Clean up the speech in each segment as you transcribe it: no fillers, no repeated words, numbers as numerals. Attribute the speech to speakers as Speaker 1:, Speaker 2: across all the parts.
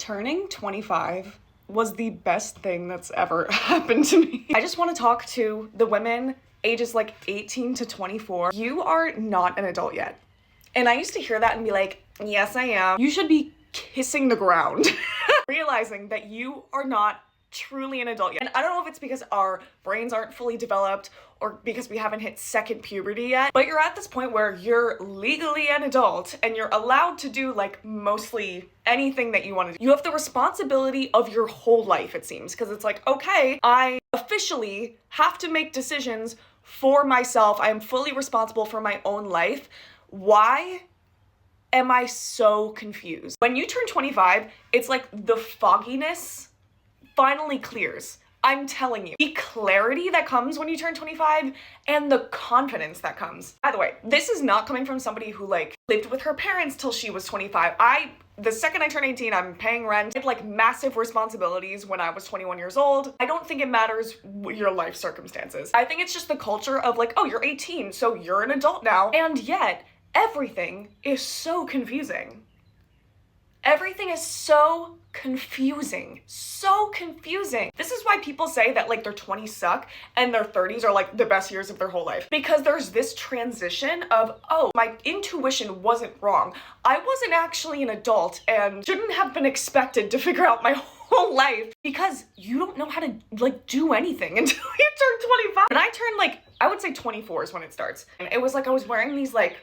Speaker 1: Turning 25 was the best thing that's ever happened to me. I just want to talk to the women ages like 18 to 24. You are not an adult yet. And I used to hear that and be like, yes, I am. You should be kissing the ground. Realizing that you are not truly an adult yet. And I don't know if it's because our brains aren't fully developed or because we haven't hit second puberty yet, but you're at this point where you're legally an adult and you're allowed to do like mostly anything that you want to do. You have the responsibility of your whole life, it seems, because it's like, okay, I officially have to make decisions for myself. I am fully responsible for my own life. Why am I so confused? When you turn 25, it's like the fogginess finally clears. I'm telling you, the clarity that comes when you turn 25 and the confidence that comes. By the way, this is not coming from somebody who like lived with her parents till she was 25. The second I turn 18, I'm paying rent. I had like massive responsibilities when I was 21 years old. I don't think it matters your life circumstances. I think it's just the culture of like, oh, you're 18, so you're an adult now. And yet, everything is so confusing. Everything is so confusing. So confusing. This is why people say that like their 20s suck and their 30s are like the best years of their whole life. Because there's this transition of, oh, my intuition wasn't wrong. I wasn't actually an adult and shouldn't have been expected to figure out my whole life, because you don't know how to like do anything until you turn 25. And I turned like, I would say 24 is when it starts. And it was like I was wearing these like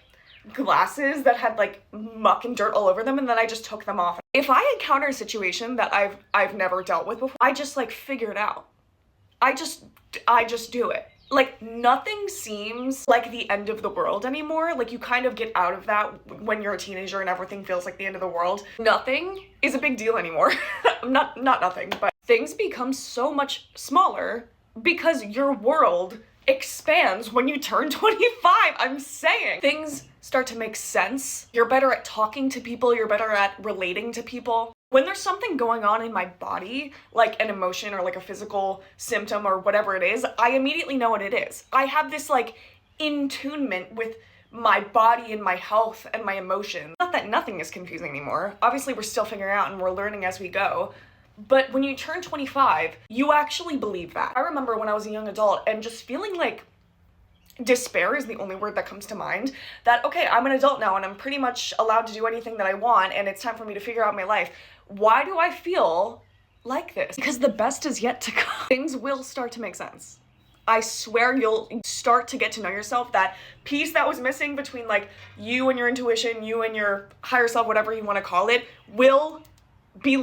Speaker 1: glasses that had like muck and dirt all over them, and then I just took them off. If I encounter a situation that I've never dealt with before, I just like figure it out. I just do it. Like nothing seems like the end of the world anymore. Like you kind of get out of that when you're a teenager and everything feels like the end of the world. Nothing is a big deal anymore. not nothing, but things become so much smaller because your world expands when you turn 25. I'm saying things start to make sense. You're better at talking to people. You're better at relating to people. When there's something going on in my body, like an emotion or like a physical symptom or whatever it is, I immediately know what it is. I have this like in-tunement with my body and my health and my emotions. Not that nothing is confusing anymore. Obviously, we're still figuring out and we're learning as we go. But when you turn 25, you actually believe that. I remember when I was a young adult and just feeling like despair is the only word that comes to mind, that, okay, I'm an adult now and I'm pretty much allowed to do anything that I want and it's time for me to figure out my life. Why do I feel like this? Because the best is yet to come. Things will start to make sense. I swear you'll start to get to know yourself. That piece that was missing between like you and your intuition, you and your higher self, whatever you want to call it, will be